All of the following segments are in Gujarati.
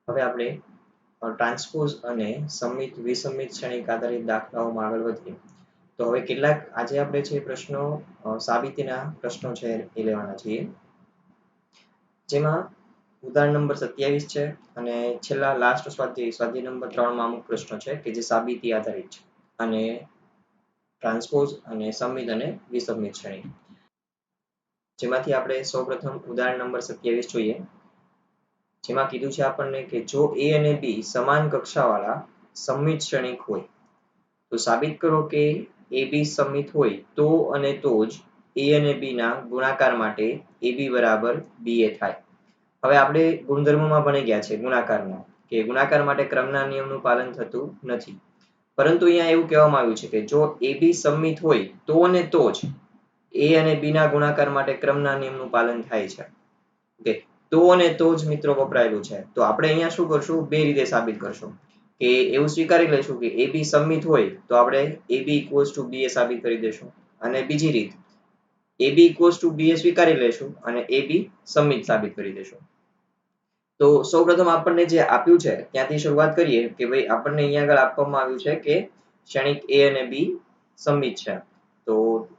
હવે આપણે ટ્રાન્સપોઝ અને સમિત વિસમિત શ્રેણિક આધારિત દાખલાઓમાં આગળ વધીએ. તો હવે કેટલાક આજે આપણે જે પ્રશ્નો સાબિતીના પ્રશ્નો છે એ લેવાના છીએ. જેમાં ઉદાહરણ નંબર 27 છે અને છેલ્લા લાસ્ટ સ્વાધ્યાય નંબર 3 માં અમુક પ્રશ્નો છે કે જે સાબિતી આધારિત છે અને ટ્રાન્સપોઝ અને સમિત અને વિસમિત શ્રેણી. જેમાંથી આપણે સૌપ્રથમ ઉદાહરણ નંબર 27 જોઈએ. જેમાં કીધું છે આપણને કે જો a અને b સમાન કક્ષાવાળા સમિત શ્રેણિક હોય તો સાબિત કરો કે ab સમિત હોય તો અને તો જ a અને b ના ગુણાકાર માટે ab બરાબર ba થાય. હવે આપણે ગુણધર્મોમાં ભણી ગયા છે ગુણાકારના કે ગુણાકાર માટે ક્રમના નિયમનું પાલન થતું નથી. પરંતુ અહીંયા એવું કહેવામાં આવ્યું છે કે જો ab સમિત હોય તો અને તો જ a અને b ના ગુણાકાર માટે ક્રમના નિયમનું પાલન થાય છે. ઓકે, તો અને તો જ મિત્રો વપરાયેલું છે. તો આપણે અહીંયા શું કરશું? બે રીતે સાબિત કરશું. કે એવું સ્વીકારી લઈશું કે ab સમિત હોય તો આપણે ab ba સાબિત કરી દેશું. અને બીજી રીત ab ba સ્વીકારી લેશું અને ab સમિત સાબિત કરી દેશું. તો સૌપ્રથમ આપણને જે આપ્યું છે ત્યાંથી શરૂઆત કરીએ કે ભાઈ આપણને અહીંયા આગળ આપવામાં આવ્યું છે કે શ્રેણિક a અને b સમિત છે. તો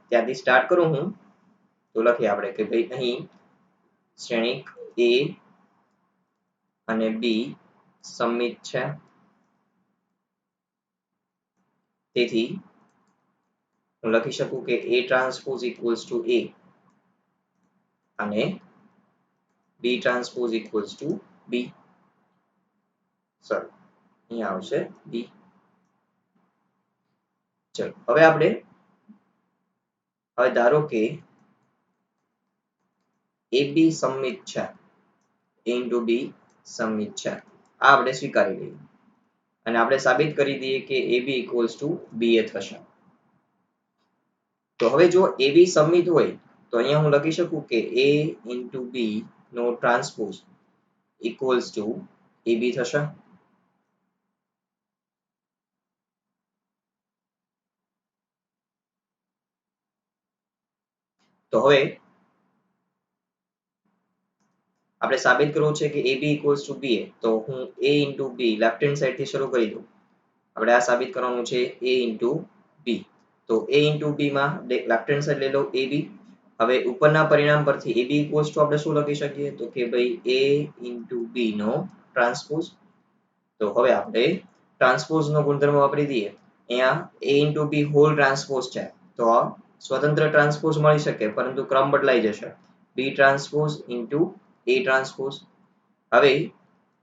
ત્યાંથી સ્ટાર્ટ કરું હું. તો લખીએ આપણે કે ભાઈ અહીં શ્રેણિક a અને b સમિત છે. તેથી હું લખી શકું કે a transpose equals two a અને b transpose equals two b. Sorry, અહીંયા આવશે b. ચલો હવે આપણે ધારો કે ab સમિત છે, a into b સમિત છે. આ આપણે સ્વીકારી લઈએ અને આપણે સાબિત કરી દઈએ કે ab equals to ba થશે. તો હવે જો ab સમિત હોય તો અહીંયા હું લખી શકું કે a into b નો ટ્રાન્સપોઝ equals to ab થશે. તો હવે આપણે સાબિત કરવું છે કે ab equals to ba. તો હું a into b left hand side થી શરૂ કરી દઉં. આપણે આ સાબિત કરવાનું છે a into b. તો a into b માં લેફ્ટ હેન્ડ સાઈડ લઈ લો ab. હવે ઉપરના પરિણામ પરથી ab equals to આપણે શું લખી શકીએ? તો કે ભાઈ a into b નો ટ્રાન્સપોઝ. તો હવે આપણે ટ્રાન્સપોઝ નો ગુણધર્મ વાપરી દઈએ. અહીંયા a into b whole transpose છે તો સ્વતંત્ર ટ્રાન્સપોઝ મળી શકે પરંતુ ક્રમ બદલાઈ જશે. b transpose into a transpose. હવે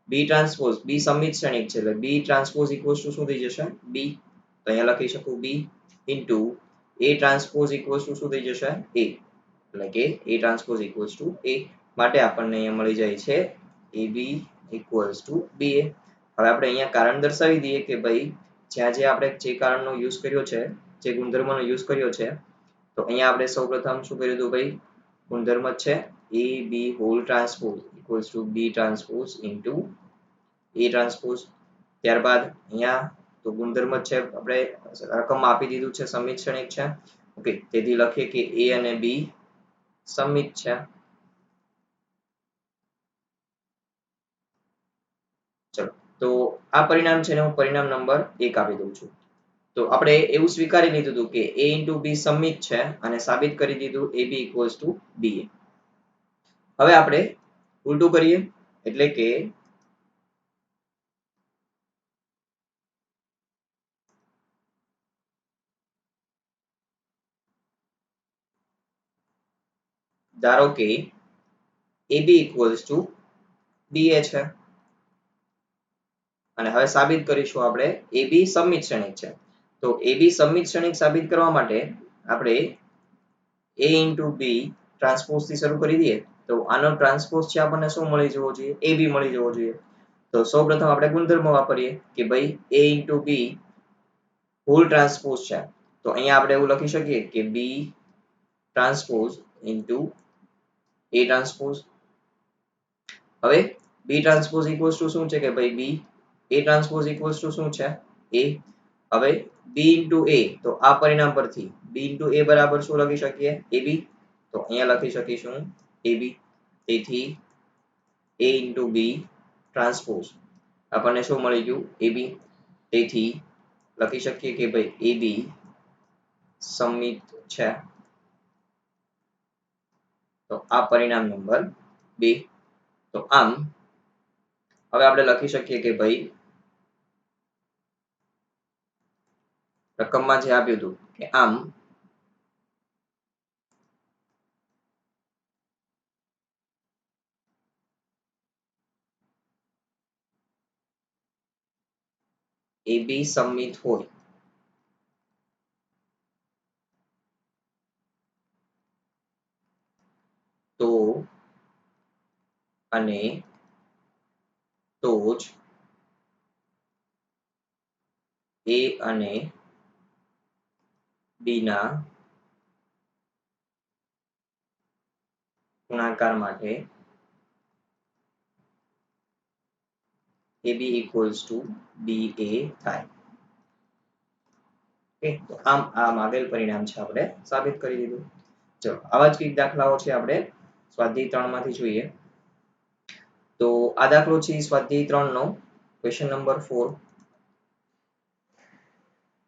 b ટ્રાન્સપોઝ b સમિત શ્રેણિક છે એટલે b ટ્રાન્સપોઝ ઇક્વલ્સ ટુ શું થઈ જશે? b. તો અહીંયા લખી શકું b into a transpose equals to શું થઈ જશે? a. એટલે કે a transpose equals two a. માટે આપણને અહીંયા મળી જાય છે ab ઇક્વલ્સ ટુ ba. હવે આપણે અહીંયા કારણ દર્શાવી દઈએ કે ભાઈ જ્યાં જે આપણે જે કારણનો યુઝ કર્યો છે, જે ગુણધર્મનો યુઝ કર્યો છે, તો અહીંયા આપણે સૌપ્રથમ શું કર્યું હતું ભાઈ? ગુણધર્મ છે a b whole transpose equals to b transpose into a transpose. ત્યારબાદ અહીંયા તો ગુણધર્મ છે આપણે રકમમાં આપી દીધું છે સમિત શ્રેણિક છે. ઓકે, તેથી લખીએ કે a અને b સમિત છે. ચલો તો આ પરિણામ છે ને હું પરિણામ નંબર 1 આપી દઉં છું. તો આપણે એવું સ્વીકારી લીધું હતું કે a into b સમિત છે અને સાબિત કરી દીધું ab equals to ba. હવે આપણે ઉલટું કરીએ એટલે કે ધારો કે ab equals to ba છે અને હવે સાબિત કરીશું આપણે ab સમિત શ્રેણિક છે. તો ab સમિત શ્રેણિક સાબિત કરવા માટે આપણે a into b ટ્રાન્સપોઝ થી શરૂ કરી દઈએ. તો આનો ટ્રાન્સપોઝ છે આપણને શું મળી જવો જોઈએ? ab મળી જવો જોઈએ. તો સૌપ્રથમ આપણે ગુણધર્મ વાપરીએ કે ભાઈ a into b whole transpose છે. તો અહીંયા આપણે એવું લખી શકીએ કે b transpose into a transpose. હવે b ટ્રાન્સપોઝ ઇક્વલ્સ ટુ શું છે કે ભાઈ b a transpose equals to શું છે? a. હવે b into a તો આ પરિણામ પરથી b into a બરાબર શું લખી શકીએ? ab. તો અહીંયા લખી શકીશું ab. તેથી a into b ટ્રાન્સપોઝ આપણને શું મળી ગયું AB. તેથી લખી શકીએ કે ભાઈ AB સમમિત છે. તો આ પરિણામ નંબર 2. તો આમ હવે આપણે લખી શકીએ કે ભાઈ રકમમાં જે આપ્યું હતું કે આમ AB સમમિત હોય તો અને તો જ A અને B ના ગુણાકાર માટે AB equals to BA થાય. તો આમ આ માગેલ પરિણામ છે આપણે સાબિત કરી દીધું. ચલો આવા જ કંઈક દાખલાઓ છે આપણે સ્વાધ્યાય 3 માંથી જોઈએ. તો આ દાખલો છે સ્વાધ્યાય 3 નો ક્વેશ્ચન નંબર 4,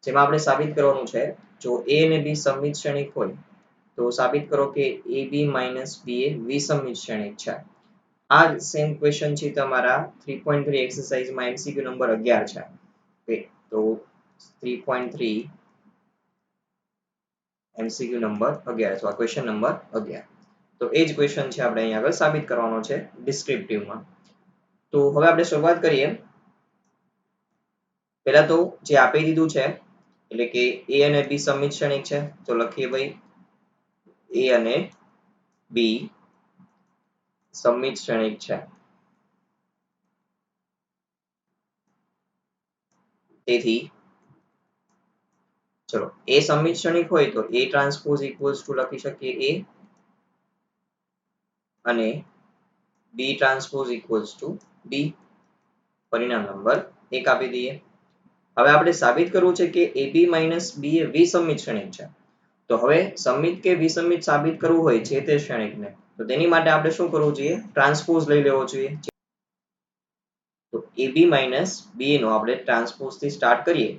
જેમાં આપણે સાબિત કરવાનું છે જો A અને B સમમિત શ્રેણિક હોય તો સાબિત કરો કે AB minus BA વિસમિત શ્રેણિક છે. આ સેમ ક્વેશ્ચન છે તમારા 3.3 એક્સરસાઇઝમાં MCQ નંબર 11 છે. તો 3.3 MCQ નંબર 11, આ ક્વેશ્ચન નંબર 11. તો એ જ ક્વેશ્ચન છે આપણે અહીંયા આગળ સાબિત કરવાનો છે ડિસ્ક્રિપ્ટિવમાં. તો હવે આપણે શરૂઆત કરીએ. પહેલા તો જે આપી દીધું છે એટલે કે A અને B સમમિત શ્રેણિક છે તો લખીએ ભાઈ A અને B સમમિત શ્રેણિક છે. તેથી ચલો A સમમિત શ્રેણિક હોય તો A ટ્રાન્સપોઝ ઇક્વલ્સ ટુ લખી શકીએ A અને B transpose equals two B. પરિણામ નંબર 1 આપી દઈએ. હવે આપણે સાબિત કરવું છે કે AB minus B એ વિસમિત શ્રેણિક છે. તો હવે સમમિત કે વિસમિત સાબિત કરવું હોય છે તે શ્રેણિકને તો તેની માટે આપણે શું કરવું જોઈએ ટ્રાન્સપોઝ લઈ લેવો જોઈએ. તો AB minus BA નો આપણે ટ્રાન્સપોઝ થી સ્ટાર્ટ કરીએ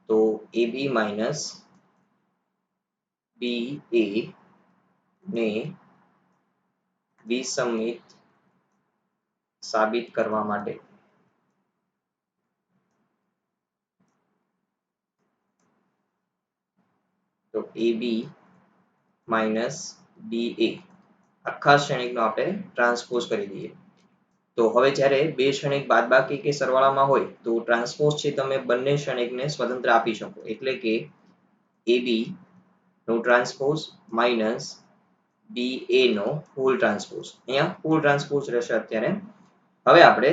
તો AB minus BA ને વિસમિત સાબિત કરવા માટે તો AB minus BA આખા શ્રેણિકનો આપણે ટ્રાન્સપોઝ કરી દઈએ. તો હવે જ્યારે બે શ્રેણિક બાદબાકી કે સરવાળામાં હોય તો ટ્રાન્સપોઝ છે તમે બંને શ્રેણિકને સ્વતંત્ર આપી શકો. એટલે કે AB નો ટ્રાન્સપોઝ માઇનસ BA નો ફૂલ ટ્રાન્સપોઝ. અહીંયા ફૂલ ટ્રાન્સપોઝ રહેશે અત્યારે. હવે આપણે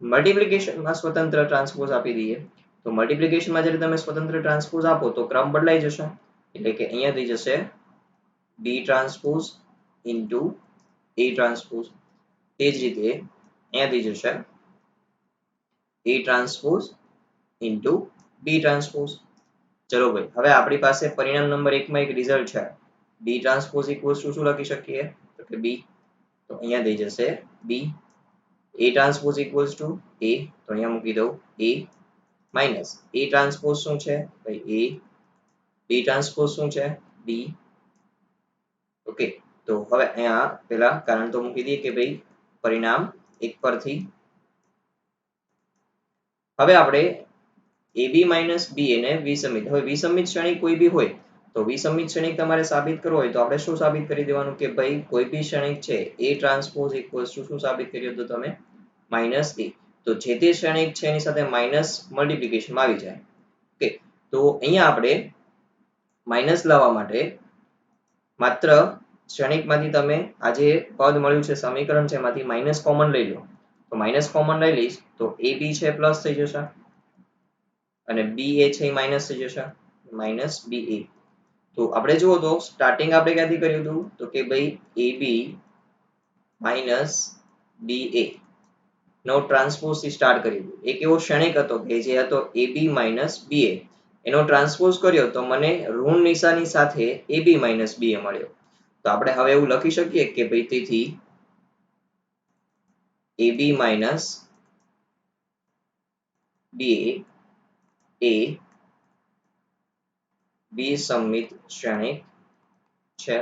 મલ્ટીપ્લિકેશનમાં સ્વતંત્ર ટ્રાન્સપોઝ આપી દઈએ. તો મલ્ટીપ્લિકેશનમાં જ્યારે તમે સ્વતંત્ર ટ્રાન્સપોઝ આપો તો ક્રમ બદલાઈ જશે. એટલે કે અહીંયા થઈ જશે B transpose into A transpose. તે જ રીતે અહીંયા થઈ જશે A transpose into B transpose. ચલો ભાઈ હવે આપણી પાસે પરિણામ નંબર 1 માં એક રિઝલ્ટ છે. B ટ્રાન્સપોઝ ઇક્વલ્સ ટુ શું લખી શકીએ તો કે B. તો અહીંયા થઈ જશે B. A transpose equals two A, તો અહીંયા મૂકી દઉં A માઇનસ A ટ્રાન્સપોઝ શું છે ભાઈ A. B ટ્રાન્સપોઝ શું છે B. ઓકે, તો હવે અહીંયા પેલા કારણ તો મૂકી દઈએ કે ભાઈ પરિણામ 1 પરથી હવે આપણે AB minus BA ને વિસમિત. હવે વિસમિત શ્રેણિક કોઈ બી હોય તો વિસમિત શ્રેણિક તમારે સાબિત કરવો હોય તો આપણે શું સાબિત કરી દેવાનું કે ભાઈ કોઈ બી શ્રેણિક છે A ટ્રાન્સપોઝ ઇક્વલ્સ ટુ શું સાબિત કર્યું હતું તમે માઇનસ A. તો જે તે શ્રેણિક છે એની સાથે માઇનસ મલ્ટીપ્લિકેશનમાં આવી જાય. ઓકે, તો અહીંયા આપણે માઇનસ લાવવા માટે માત્ર શ્રેણિકમાંથી તમે આ જે પદ મળ્યું છે સમીકરણ છે એમાંથી માઇનસ કોમન લઈ લો. તો માઇનસ કોમન લઈ લઈશ તો AB છે પ્લસ થઈ જશે અને BA છે એ માઇનસ થઈ જશે માઇનસ BA. તો આપણે જુઓ તો સ્ટાર્ટિંગ આપણે ક્યાંથી કર્યું હતું તો કે ભાઈ AB માઇનસ BA નો ટ્રાન્સપોઝ થી સ્ટાર્ટ કર્યું. એક એવો શ્રેણિક હતો કે જે હતો AB માઇનસ BA એનો ટ્રાન્સપોઝ કર્યો તો મને ઋણ નિશાની સાથે AB માઇનસ BA મળ્યો. તો આપણે હવે એવું લખી શકીએ કે ભાઈ તેથી AB માઇનસ બે એ વિસંમિત શ્રેણિક છે.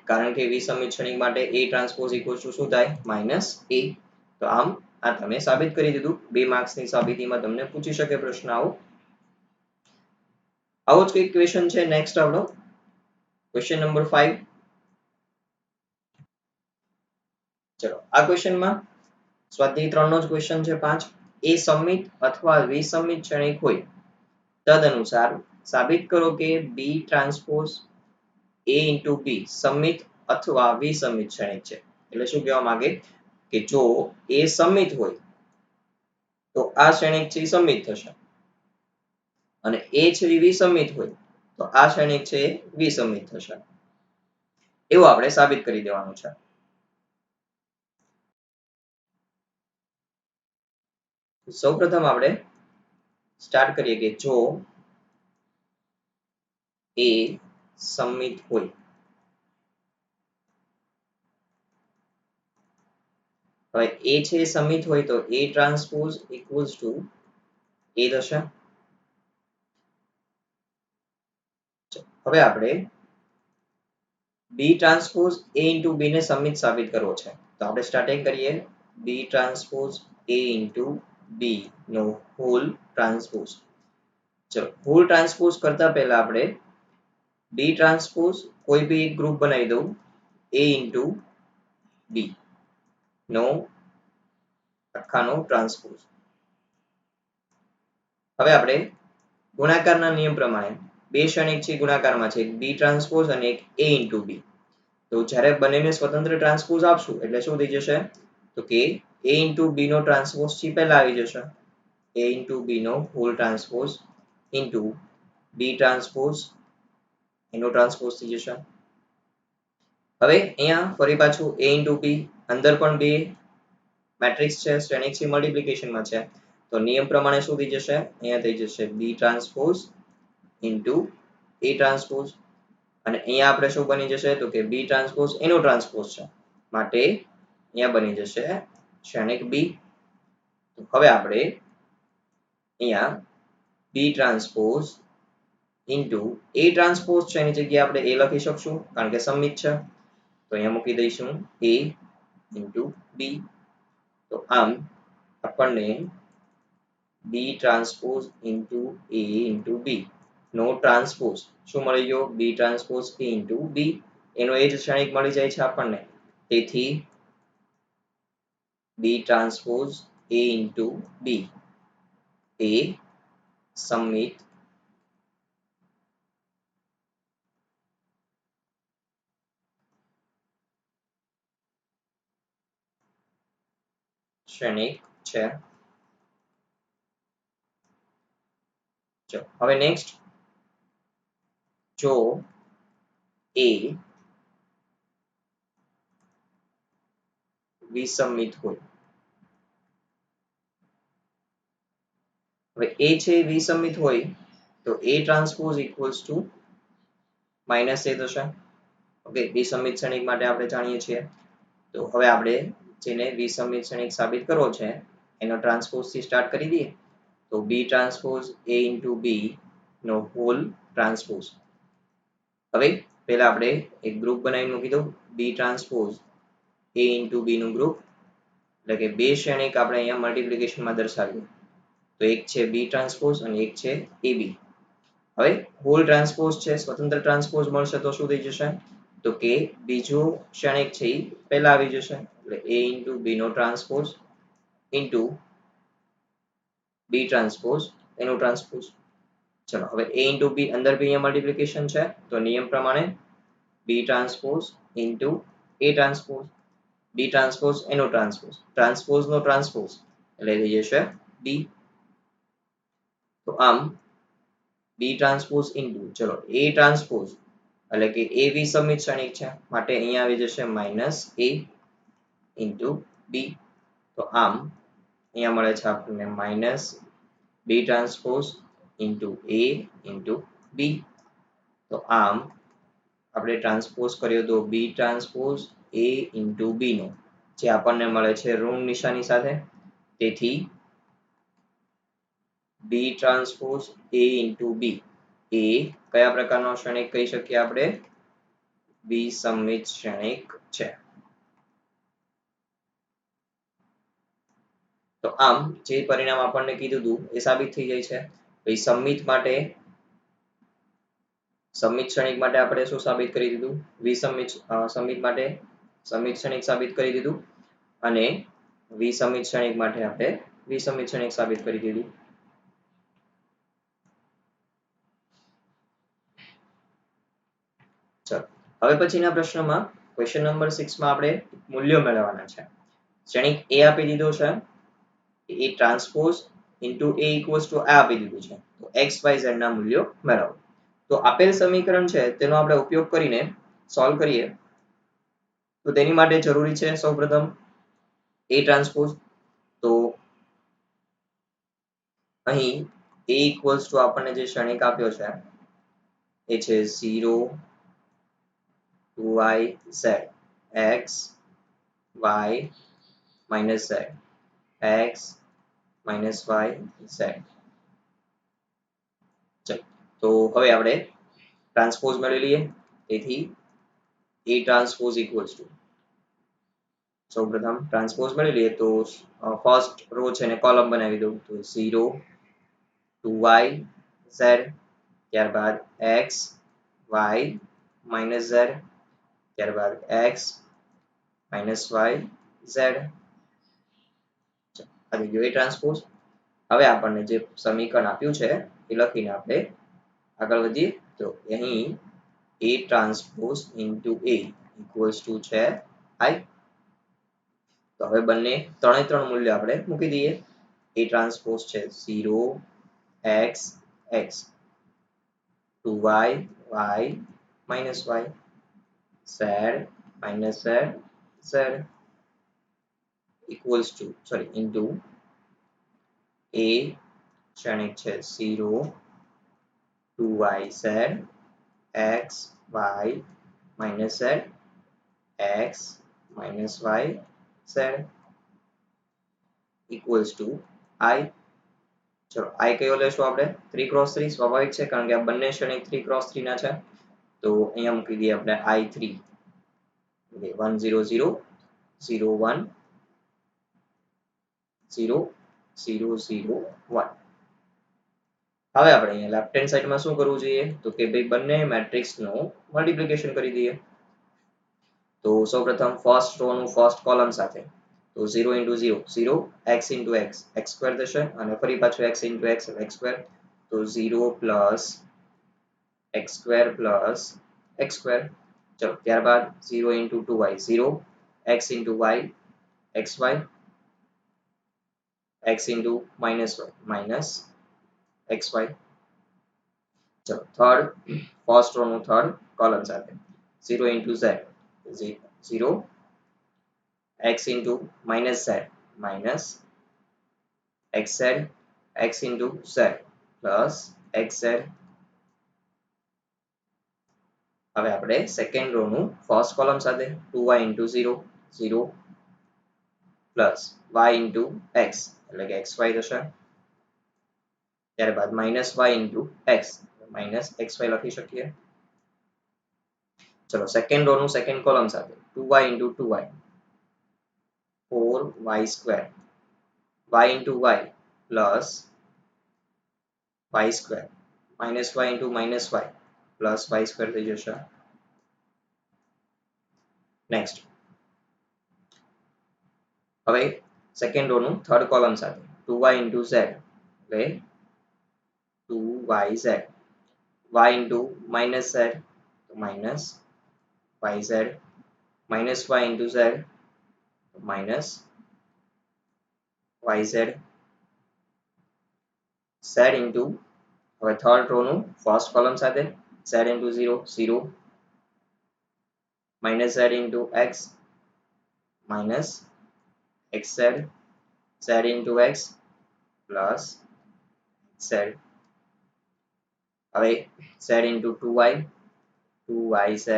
કારણ કે વિસંમિત શ્રેણિક માટે A ટ્રાન્સપોઝ ઇક્વલ્સ ટુ શું થાય માઇનસ A. તો આમ આ તમે સાબિત કરી દીધું. 2 માર્ક્સની સાબિતીમાં તમને પૂછી શકે પ્રશ્ન આવો જ કંઈક ક્વેશ્ચન છે. નેક્સ્ટ આપણો ક્વેશ્ચન નંબર 5. ચલો આ ક્વેશ્ચનમાં સ્વાધ્યાય 3 નો જ ક્વેશ્ચન છે 5. એ સમિત અથવા વિસમિત શ્રેણિક હોય તદનુસાર સાબિત કરો કે B transpose A into B સમિત અથવા વિસમિત શ્રેણિક છે. એટલે શું કહેવા માંગે કે જો A સમિત હોય તો આ શ્રેણિક છે સમિત થશે અને A છે વિસમિત હોય તો આ શ્રેણિક છે વિસમિત થશે. એવું આપણે સાબિત કરી દેવાનું છે. સૌપ્રથમ આપણે સ્ટાર્ટ કરીએ કે જો A સમિત હોય હવે A છે સમિત હોય તો A transpose equals two A થશે. હવે આપણે B transpose A into B ને સમિત સાબિત કરવો છે તો આપણે સ્ટાર્ટિંગ કરીએ B transpose A into B નો હોલ ટ્રાન્સપોઝ. ચલો હોલ ટ્રાન્સપોઝ કરતા પહેલા આપણે B ટ્રાન્સપોઝ કોઈ બી એક ગ્રુપ બનાવી દઉં A into B નો આખાનો ટ્રાન્સપોઝ. હવે આપણે ગુણાકારના નિયમ પ્રમાણે બે શ્રેણિક છે ગુણાકારમાં છે B ટ્રાન્સપોઝ અને એક A into B. તો જ્યારે બંનેને સ્વતંત્ર ટ્રાન્સપોઝ આપશું એટલે શું થઈ જશે તો કે A into B નો ટ્રાન્સપોઝ છે પહેલા આવી જશે A into B નો whole transpose into B transpose એનો ટ્રાન્સપોઝ થઈ જશે. હવે અહીંયા ફરી પાછું A into B અંદર પણ બે મેટ્રિક્સ છે શ્રેણિક છે મલ્ટીપ્લિકેશનમાં છે તો નિયમ પ્રમાણે શું થઈ જશે અહીંયા થઈ જશે B transpose into A transpose અને અહીંયા આપણે શું બની જશે તો કે B ટ્રાન્સપોઝ એનો ટ્રાન્સપોઝ છે માટે અહીંયા બની જશે શ્રેણિક B. હવે આપણે અહીંયા B transpose into A transpose છે એની જગ્યાએ આપણે A લખી શકશું કારણ કે સમિત છે તો અહીંયા મૂકી દઈશું A into B. તો આમ આપણને B transpose into A into B નો ટ્રાન્સપોઝ શું મળી ગયો B transpose A into B એનો એ જ શ્રેણિક મળી જાય છે આપણને તેથી B transpose A into B એ સમિત શ્રેણિક છે. હવે નેક્સ્ટ જો A વિસમિત હોય હવે A છે વિસમિત હોય તો A transpose equals two minus A થશે. ઓકે વિસમિત શ્રેણિક માટે આપણે જાણીએ છીએ તો હવે આપણે જેને વિસમિત શ્રેણિક સાબિત કરવો છે એનો ટ્રાન્સપોઝ થી સ્ટાર્ટ કરી દઈએ તો B transpose A into B નો હોલ ટ્રાન્સપોઝ. હવે પહેલા આપણે એક ગ્રુપ બનાવી મૂકી દઉં B transpose A into B નું ગ્રુપ એટલે કે બે શ્રેણિક આપણે અહીંયા મલ્ટીપ્લિકેશનમાં દર્શાવ્યું તો એક છે B ટ્રાન્સપોઝ અને એક છે AB. હવે હોલ ટ્રાન્સપોઝ છે સ્વતંત્ર ટ્રાન્સપોઝ મળશે તો શું થઈ જશે તો કે બીજો શ્રેણિક છે એ પહેલા આવી જશે એટલે A into B નો ટ્રાન્સપોઝ into B ટ્રાન્સપોઝ એનો ટ્રાન્સપોઝ. ચલો હવે A into B અંદર બી અહીંયા મલ્ટીપ્લિકેશન છે તો નિયમ પ્રમાણે B transpose into A transpose B transpose એનો ટ્રાન્સપોઝ ટ્રાન્સપોઝ નો ટ્રાન્સપોઝ એટલે થઈ જશે B. તો આમ B ટ્રાન્સપોઝ into ચલો A ટ્રાન્સપોઝ એટલે કે A વિસમિત શ્રેણિક છે માટે અહીંયા આવી જશે માઇનસ A into B. તો આમ અહીંયા મળે છે આપણને minus B transpose into A into B. તો આમ આપણે ટ્રાન્સપોઝ કર્યો તો B transpose A into B નો જે આપણને મળે છે ઋણ નિશાની સાથે તેથી B transpose A into B એ કયા પ્રકારનો શ્રેણિક કહી શકીએ આપણે? વિસંમિત શ્રેણિક છે. તો આમ જે પરિણામ આપણને કીધું હતું એ સાબિત થઈ જાય છે. પછી સંમિત શ્રેણિક માટે આપણે શું સાબિત કરી દીધું? સંમિત માટે સંમિત શ્રેણિક સાબિત કરી દીધું અને વિસંમિત શ્રેણિક માટે આપણે વિસંમિત શ્રેણિક સાબિત કરી દીધું. ચાલો હવે પછીના પ્રશ્નમાં ક્વેશ્ચન નંબર 6 માં આપણે મૂલ્યો મેળવવાના છે. શ્રેણિક A આપી દીધો છે, A transpose into A equals to આ આપી દીધું છે. તો x y z ના મૂલ્યો મેળવો. તો આપેલ સમીકરણ છે તેનો આપણે ઉપયોગ કરીને સોલ્વ કરીએ. તો તેની માટે જરૂરી છે સૌપ્રથમ A ટ્રાન્સપોઝ. તો અહીં A ઇક્વલ્સ ટુ આપણને જે શ્રેણિક આપ્યો છે એ છે 0 2y z x y minus z x minus y z. તો હવે આપણે ટ્રાન્સપોઝ મેળવી લઈએ. તેથી A ટ્રાન્સપોઝ ઇક્વલ્સ ટુ સૌપ્રથમ ટ્રાન્સપોઝ મેળવી લઈએ તો ફર્સ્ટ રો છે એને કોલમ બનાવી દઉં તો 0 2y z ત્યારબાદ x y minus z ત્યારબાદ x minus y z. આ થઈ ગયો A ટ્રાન્સપોઝ. હવે આપણને જે સમીકરણ આપ્યું છે એ લખીને આપણે આગળ વધીએ. તો અહીં A transpose into A equals to છે I. તો હવે બંને ત્રણ મૂલ્ય આપણે મૂકી દઈએ. A ટ્રાન્સપોઝ છે 0 x x 2y y minus y z minus z z equals to into A શ્રેણિક છે 0 2y z x y minus z x minus y z equals to I. ચલો I કયો લેશું આપણે? 3x3 સ્વાભાવિક છે કારણ કે આ બંને શ્રેણિક 3x3 ના છે. તો અહીંયા મૂકી દઈએ આપણે I3 1 0 0 0 1 0 0 0 1. હવે આપણે અહીંયા લેફ્ટ હેન્ડ સાઈડમાં શું કરવું જોઈએ? તો કે ભાઈ બંને મેટ્રિક્સનું મલ્ટીપ્લિકેશન કરી દઈએ. તો સૌપ્રથમ ફર્સ્ટ રો નું ફર્સ્ટ કોલમ સાથે તો 0 into 0 0 x into x x square થશે અને ફરી પાછું x into x x square. તો 0 plus x square plus x square. ચલો ત્યારબાદ 0 into 2y 0 x into y xy x into minus y minus xy. ચલો થર્ડ ફર્સ્ટ રો નું થર્ડ કોલમ સાથે 0 into z 0 x into minus z minus xz x into z plus xz. હવે આપણે સેકન્ડ રો નું ફર્સ્ટ કોલમ સાથે 2y into 0 0 plus y into x એટલે કે xy થશે. ત્યારબાદ minus y into x minus xy લખી શકીએ. ચલો સેકન્ડ રો નું સેકન્ડ કોલમ સાથે 2y into 2y 4y square y into y plus y square minus y into minus y plus y square થઈ જશે. નેક્સ્ટ હવે સેકન્ડ રો નું થર્ડ કોલમ સાથે 2y into z એટલે 2yz y into minus z minus yz minus y into z minus yz z into હવે થર્ડ રો નું ફર્સ્ટ કોલમ સાથે z into 0 0 minus z into x minus xz z into x plus z. હવે z into 2y 2yz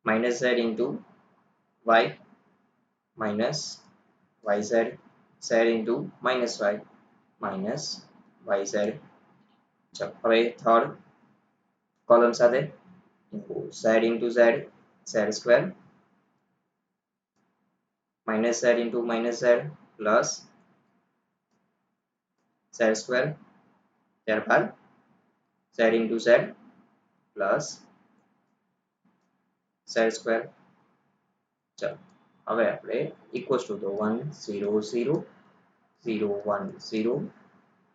minus z into y minus yz z into minus yz. ચલો હવે થર્ડ કોલમ સાથે z into z z square minus z into minus z plus z square, ત્યારબાદ z into z plus z square. ચલો હવે આપણે ઇક્વલ્સ ટુ તો 1 0 0 0 1 0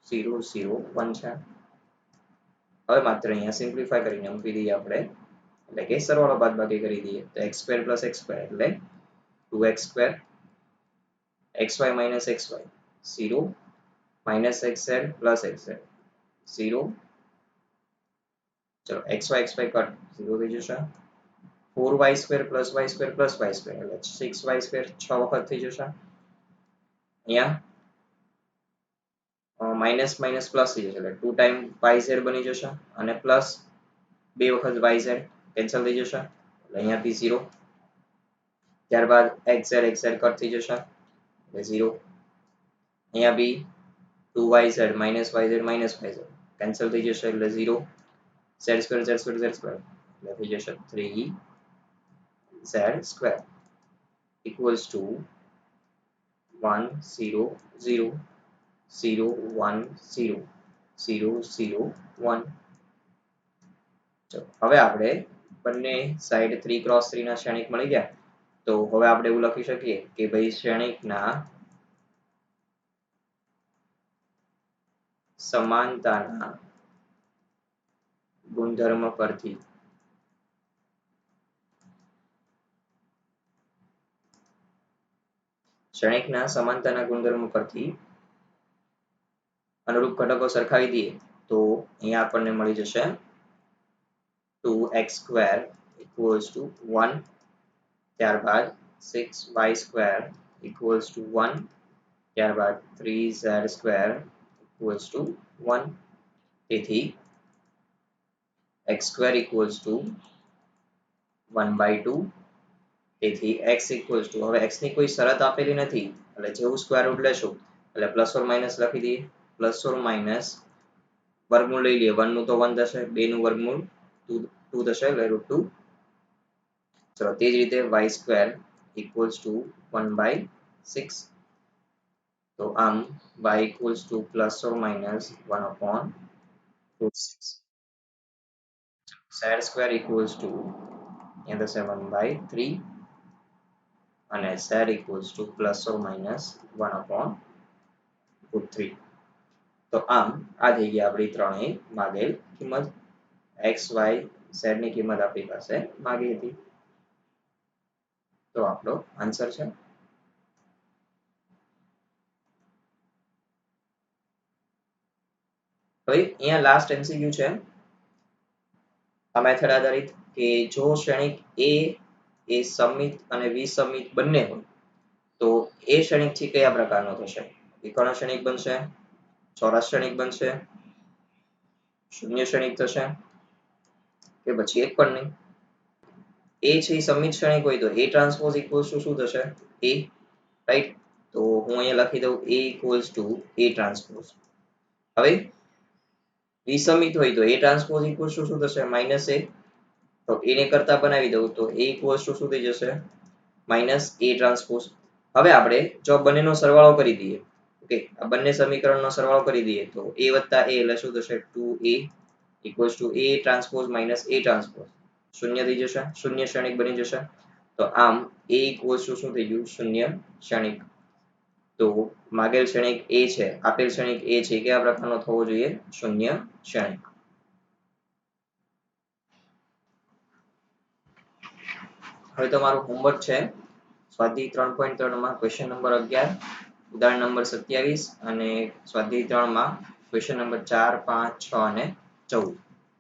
0 0 1 છે. હવે માત્ર અહીંયા સિમ્પ્લિફાય કરીને મૂકી દઈએ આપણે, એટલે કે સરવાળો બાદબાકી કરી દઈએ તો x square plus x square એટલે 2x square xy minus xy 0 minus xz plus xz 0. ચલો xy કટ 0 થઈ જશે. 4y square plus y square plus y square એટલે 6y સ્ક્વેર 6 વખત થઈ જશે. અહીંયા માઇનસ માઇનસ પ્લસ થઈ જશે એટલે 2 ટાઈમ yz બની જશે અને પ્લસ 2 વખત yz કેન્સલ થઈ જશે એટલે અહીંયા બી 0. ત્યારબાદ xz કટ થઈ જશે એટલે 0. અહીંયા બી 2yz minus yz કેન્સલ થઈ જશે એટલે 0. z સ્ક્વેર એટલે થઈ જશે 3z સ્ક્વેર equals to 1 0 0 0 1 0 0 0 1. હવે આપણે બંને સાઈડ 3 ક્રોસ 3 ના શ્રેણિક મળી ગયા, તો હવે આપણે એવું લખી શકીએ કે ભાઈ શ્રેણિકના સમાનતાના ગુણધર્મ પરથી શ્રેણિકના સમાનતાના ગુણધર્મ પરથી અનુરૂપ ઘટકો સરખાવી દઈએ તો અહીંયા આપણને મળી જશે 2x સ્ક્વેર equals to 1. ત્યારબાદ 6y સ્ક્વેર equals to 1. ત્યારબાદ 3z સ્ક્વેર equals to 1. તેથી x સ્ક્વેર equals to 1/2. તેથી x equals to, હવે x ની કોઈ શરત આપેલી નથી એટલે જેવું સ્ક્વેર રૂટ લેશું એટલે પ્લસ ઓર માઇનસ લખી દઈએ. પ્લસ ઓર માઇનસ વર્ગમૂળ લઈ લઈએ, 1 નું તો 1 થશે, 2 નું વર્ગમૂળ 2 થશે એટલે √2. ચલો તે જ રીતે y સ્ક્વેર equals to 1/6. તો આમ y equals to plus or minus 1/6. z square equals to in the 1/3 અને z equals to plus or minus 1/3. તો આમ આ થઈ ગઈ આપણી ત્રણેય માગેલ કિંમત. x y z ની કિંમત આપણી પાસે માગી હતી, તો આપણો આન્સર છે. હવે અહીંયા લાસ્ટ MCQ છે આ મેથડ આધારિત કે જો શ્રેણિક A એ સમમિત અને વિસમિત બંને હોય તો એ શ્રેણિકથી કયા પ્રકારનો થશે? વિકર્ણ શ્રેણિક બનશે, ચોરસ શ્રેણિક બનશે, શૂન્ય શ્રેણિક થશે કે પછી એક પણ નહીં. A છે એ સમમિત શ્રેણિક હોય તો A ટ્રાન્સપોઝ ઇક્વલ્સ ટુ શું થશે? A, right? તો હું અહીંયા લખી દઉં A equals to A transpose. હવે વિસમિત હોય તો A ટ્રાન્સપોઝ ઇક્વલ્સ ટુ શું થશે? Minus A. તો A ને કરતા બનાવી દઉં તો A ઇક્વલ્સ ટુ શું થઈ જશે? Minus A transpose. હવે આપણે જો બંનેનો સરવાળો કરી દઈએ, ઓકે, આ બંને સમીકરણનો સરવાળો કરી દઈએ તો A વત્તા A એટલે શું થશે? 2A equals to A transpose minus A transpose. શૂન્ય થઈ જશે, શૂન્ય શ્રેણિક બની જશે. તો આમ A ઇક્વલ્સ ટુ શું થઈ ગયું? શૂન્ય શ્રેણિક. તો માગેલ શ્રેણિક A છે, આપેલ શ્રેણિક A છે, કયા પ્રકારનો થવો જોઈએ? શૂન્ય શ્રેણિક. હવે તમારું હોમવર્ક છે સ્વાધ્યાય 3.3 માં ક્વેશ્ચન નંબર 11, ઉદાહરણ નંબર 27 અને સ્વાધ્યાય 3 માં ક્વેશ્ચન નંબર 4, 5, 6 અને 14.